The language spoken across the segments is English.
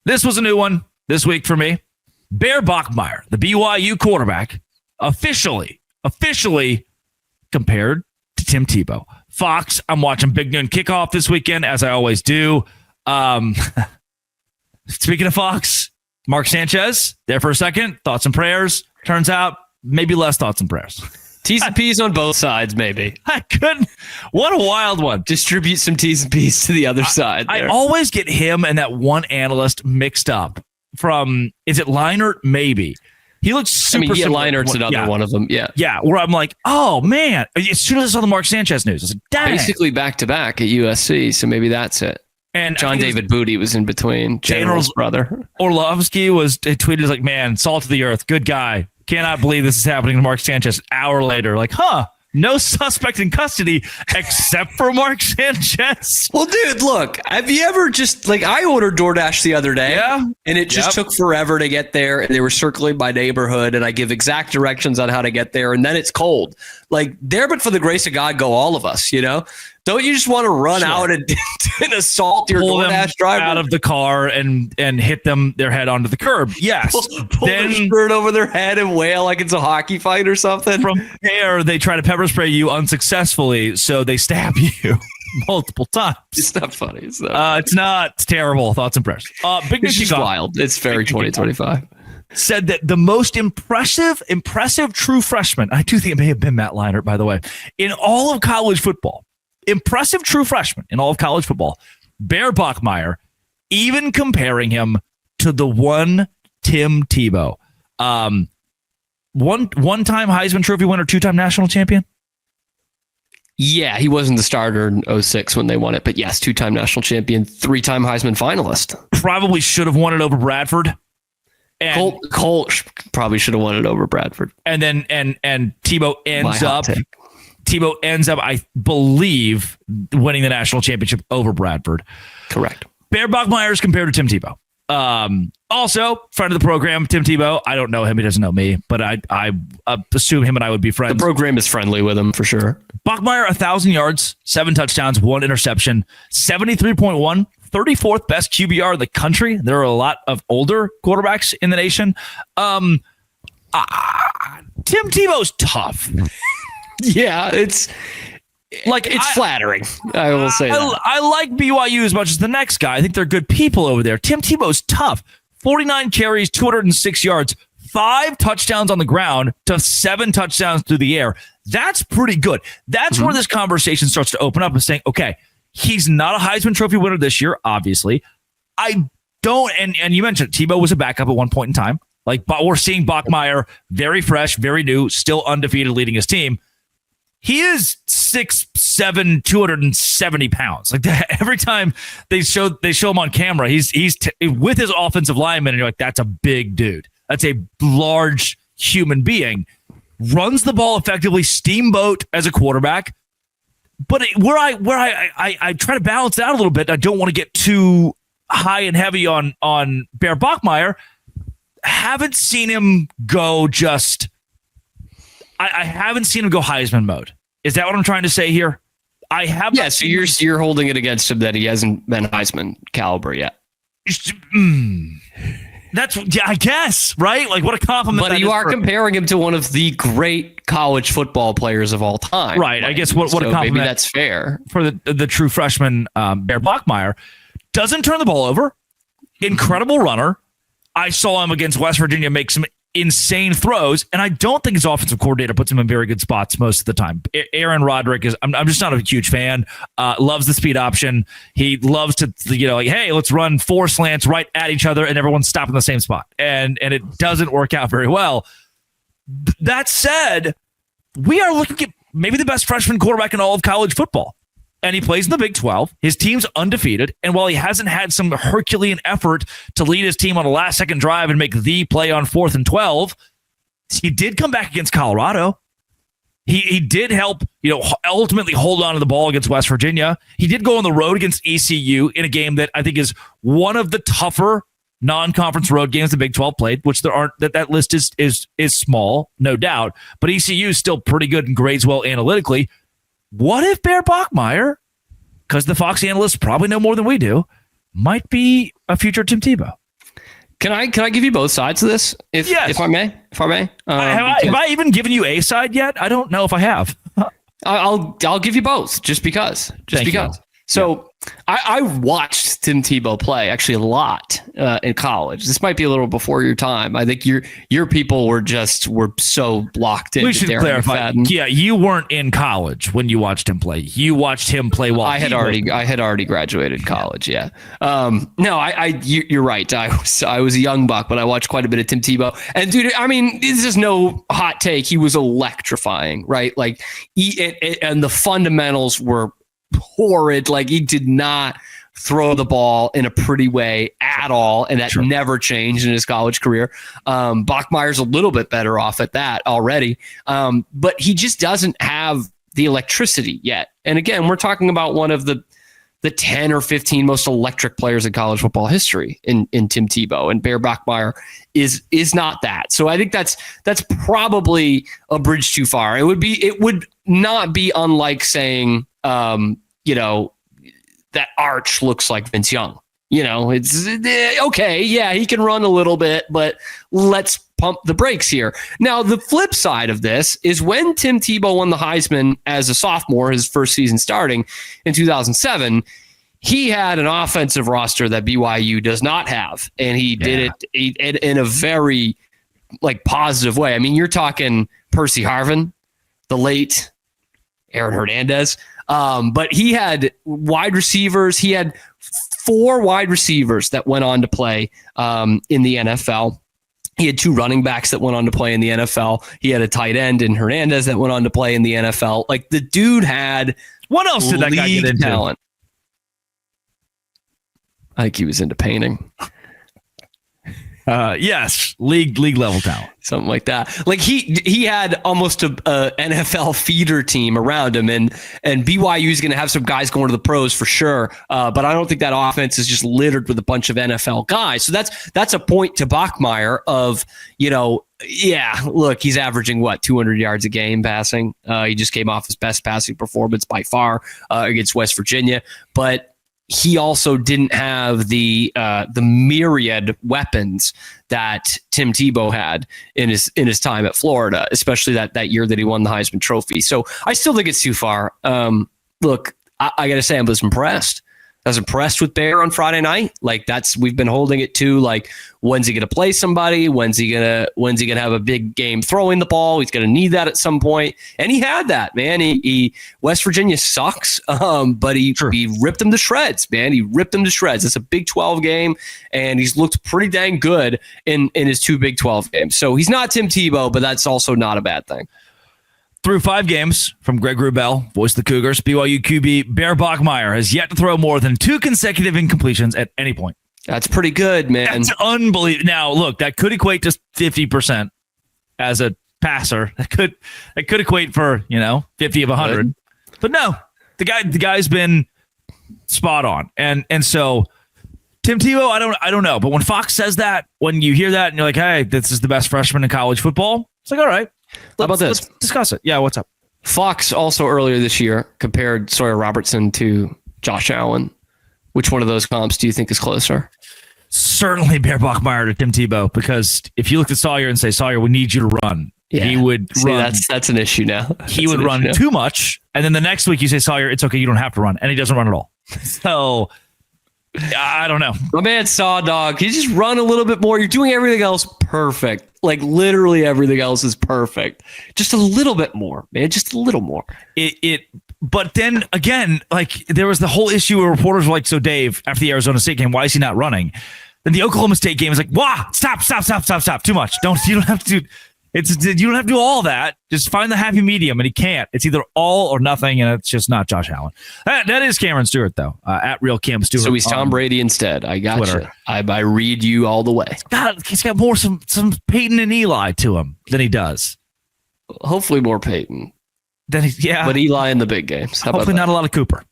This was a new one this week for me. Bear Bachmeier, the BYU quarterback, officially compared to Tim Tebow. Fox, I'm watching Big Noon Kickoff this weekend, as I always do. Speaking of Fox, Mark Sanchez, there for a second. Thoughts and prayers. Turns out, maybe less thoughts and prayers. T's and P's on both sides, maybe. I couldn't. What a wild one. Distribute some T's and P's to the other side. I always get him and that one analyst mixed up. From, is it Leinart? Maybe. He looks super similar. Leinert's another one of them. Yeah. Yeah, where I'm like, oh, man. As soon as I saw the Mark Sanchez news, I was like, dang. Basically back-to-back at USC, so maybe that's it. And John David Booty was in between. General's brother. Orlovsky tweeted like, man, salt of the earth, good guy. Cannot believe this is happening to Mark Sanchez. An hour later, like, no suspect in custody except for Mark Sanchez. Well, dude, look, have you ever I ordered DoorDash the other day, and it just took forever to get there, and they were circling my neighborhood, and I give exact directions on how to get there, and then it's cold. Like, there but for the grace of God go all of us, you know? Don't you just want to run out and assault your DoorDash driver? Out of the car and hit their head onto the curb. Yes. Pull their shirt over their head and wail like it's a hockey fight or something. From there, they try to pepper spray you unsuccessfully, so they stab you multiple times. It's not funny. It's not. It's terrible. Thoughts and prayers. It's just wild. It's very 2025. Said that the most impressive true freshman, I do think it may have been Matt Leinart, by the way, in all of college football. Impressive true freshman in all of college football, Bear Bachmeier, even comparing him to the one Tim Tebow. One-time Heisman Trophy winner, two-time national champion? Yeah, he wasn't the starter in 2006 when they won it, but yes, two-time national champion, three-time Heisman finalist. Probably should have won it over Bradford. And Colt probably should have won it over Bradford. And then and Tebow ends up, I believe, winning the national championship over Bradford. Correct. Bear Bachmeier is compared to Tim Tebow. Also, friend of the program, Tim Tebow. I don't know him. He doesn't know me, but I assume him and I would be friends. The program is friendly with him for sure. Bachmeier, 1,000 yards, 7 touchdowns, 1 interception, 73.1, 34th best QBR in the country. There are a lot of older quarterbacks in the nation. Tim Tebow's tough. Yeah, it's flattering. I will say that. I like BYU as much as the next guy. I think they're good people over there. Tim Tebow's tough. 49 carries, 206 yards, 5 touchdowns on the ground to 7 touchdowns through the air. That's pretty good. That's where this conversation starts to open up and saying, okay, he's not a Heisman Trophy winner this year, obviously. I don't, and you mentioned Tebow was a backup at one point in time. But we're seeing Bachmeier very fresh, very new, still undefeated, leading his team. He is 6'7", 270 pounds. Like that, every time they show him on camera, he's with his offensive lineman, and you're like, that's a big dude. That's a large human being. Runs the ball effectively, steamboat as a quarterback. But where I try to balance it out a little bit, I don't want to get too high and heavy on Bear Bachmeier. Haven't seen him go I haven't seen him go Heisman mode. Is that what I'm trying to say here? I have. Yeah, so you're holding it against him that he hasn't been Heisman caliber yet. That's, I guess, right? Like, what a compliment. But you are comparing him to one of the great college football players of all time. Right. I guess what a compliment. Maybe that's fair. For the true freshman, Bear Bachmeier. Doesn't turn the ball over. Incredible runner. I saw him against West Virginia make some insane throws, and I don't think his offensive coordinator puts him in very good spots most of the time. Aaron Roderick is, I'm just not a huge fan. Loves the speed option. He loves to, hey, let's run 4 slants right at each other, and everyone's stopping the same spot. And it doesn't work out very well. That said, we are looking at maybe the best freshman quarterback in all of college football. And he plays in the Big 12. His team's undefeated. And while he hasn't had some Herculean effort to lead his team on a last-second drive and make the play on 4th and 12, he did come back against Colorado. He did help, ultimately hold on to the ball against West Virginia. He did go on the road against ECU in a game that I think is one of the tougher non-conference road games the Big 12 played, which there aren't. That list is small, no doubt. But ECU is still pretty good and grades well analytically. What if Bear Bachmeier, because the Fox analysts probably know more than we do, might be a future Tim Tebow? Can I give you both sides of this? If I may? Have I even given you a side yet? I don't know if I have. I'll give you both just because. Thank you. So I watched Tim Tebow play actually a lot in college. This might be a little before your time. I think your people were so locked in. We should clarify. Yeah, you weren't in college when you watched him play. You watched him play while I had already graduated college. Yeah. You're right. I was a young buck, but I watched quite a bit of Tim Tebow. And dude, I mean, this is no hot take. He was electrifying, right? Like, and the fundamentals were horrid. Like, he did not throw the ball in a pretty way at all, and that never changed in his college career. Bachmeier's a little bit better off at that already, but he just doesn't have the electricity yet. And again, we're talking about one of the 10 or 15 most electric players in college football history in Tim Tebow, and Bear Bachmeier is not that. So I think that's probably a bridge too far. It would not be unlike saying, that Arch looks like Vince Young. It's okay. Yeah, he can run a little bit, but let's pump the brakes here. Now, the flip side of this is when Tim Tebow won the Heisman as a sophomore, his first season starting in 2007, he had an offensive roster that BYU does not have. And he did it in a very positive way. I mean, you're talking Percy Harvin, the late Aaron Hernandez. But he had wide receivers. He had 4 wide receivers that went on to play in the NFL. He had 2 running backs that went on to play in the NFL. He had a tight end in Hernandez that went on to play in the NFL. Like, the dude had what else did that guy get into? Talent. I think he was into painting. Yes, league level talent, something like that. Like, he had almost a NFL feeder team around him, and BYU is going to have some guys going to the pros for sure. But I don't think that offense is just littered with a bunch of NFL guys. So that's a point to Bachmeier of, look, he's averaging 200 yards a game passing. He just came off his best passing performance by far against West Virginia, but he also didn't have the myriad weapons that Tim Tebow had in his time at Florida, especially that year that he won the Heisman Trophy. So I still think it's too far. Look, I got to say, I was impressed. I was impressed with Bear on Friday night. We've been holding it to when's he going to play somebody? When's he going to have a big game throwing the ball? He's going to need that at some point. And he had that, man. West Virginia sucks, but he ripped them to shreds, man. He ripped them to shreds. It's a Big 12 game, and he's looked pretty dang good in his 2 Big 12 games. So he's not Tim Tebow, but that's also not a bad thing. Through 5 games from Greg Wrubell, voice of the Cougars, BYU QB Bear Bachmeier has yet to throw more than 2 consecutive incompletions at any point. That's pretty good, man. That's unbelievable. Now, look, that could equate to 50% as a passer. That could equate for 50 of 100. Good. But no, the guy's been spot on, and so Tim Tebow, I don't know. But when Fox says that, when you hear that, and you're like, hey, this is the best freshman in college football, it's like, all right. How about this? Let's discuss it. Yeah, what's up? Fox also earlier this year compared Sawyer Robertson to Josh Allen. Which one of those comps do you think is closer? Certainly Bear Bachmeier to Tim Tebow, because if you looked at Sawyer and say, Sawyer, we need you to run, he would run. That's an issue now. He would run too much. And then the next week you say, Sawyer, it's okay, you don't have to run. And he doesn't run at all. So I don't know. My man Saw Dog, he just run a little bit more. You're doing everything else perfect. Like, literally everything else is perfect. Just a little bit more, man. Just a little more. But then again, there was the whole issue where reporters were like, so Dave, after the Arizona State game, why is he not running? Then the Oklahoma State game is like, stop. Too much. You don't have to do all that. Just find the happy medium, and he can't. It's either all or nothing, and it's just not Josh Allen. That is Cameron Stewart, though, at Real Cam Stewart. So he's Tom Brady instead. I got you. I read you all the way. God, he's got more some Peyton and Eli to him than he does. Hopefully more Peyton. But Eli in the big games. Hopefully not a lot of Cooper.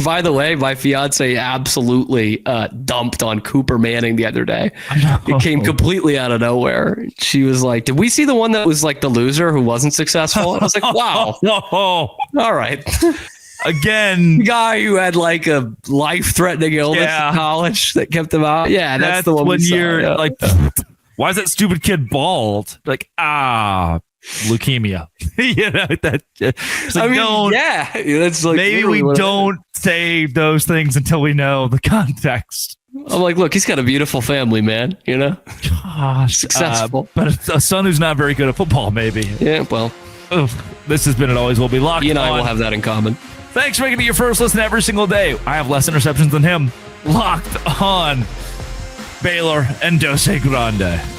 By the way, my fiance absolutely dumped on Cooper Manning the other day. It came completely out of nowhere. She was like, did we see the one that was like the loser who wasn't successful? I was like, wow. All right. Again, the guy who had like a life-threatening illness in college that kept him out. Yeah, that's the one. When you're like, why is that stupid kid bald? Like, leukemia. You know that. That's like maybe we don't say those things until we know the context. I'm like, look, he's got a beautiful family, man. You know, successful, but a son who's not very good at football, maybe. Yeah, well, this has been It Always Will Be Locked. You and I will have that in common. Thanks for making it your first listen every single day. I have less interceptions than him. Locked on Baylor and Dose Grande.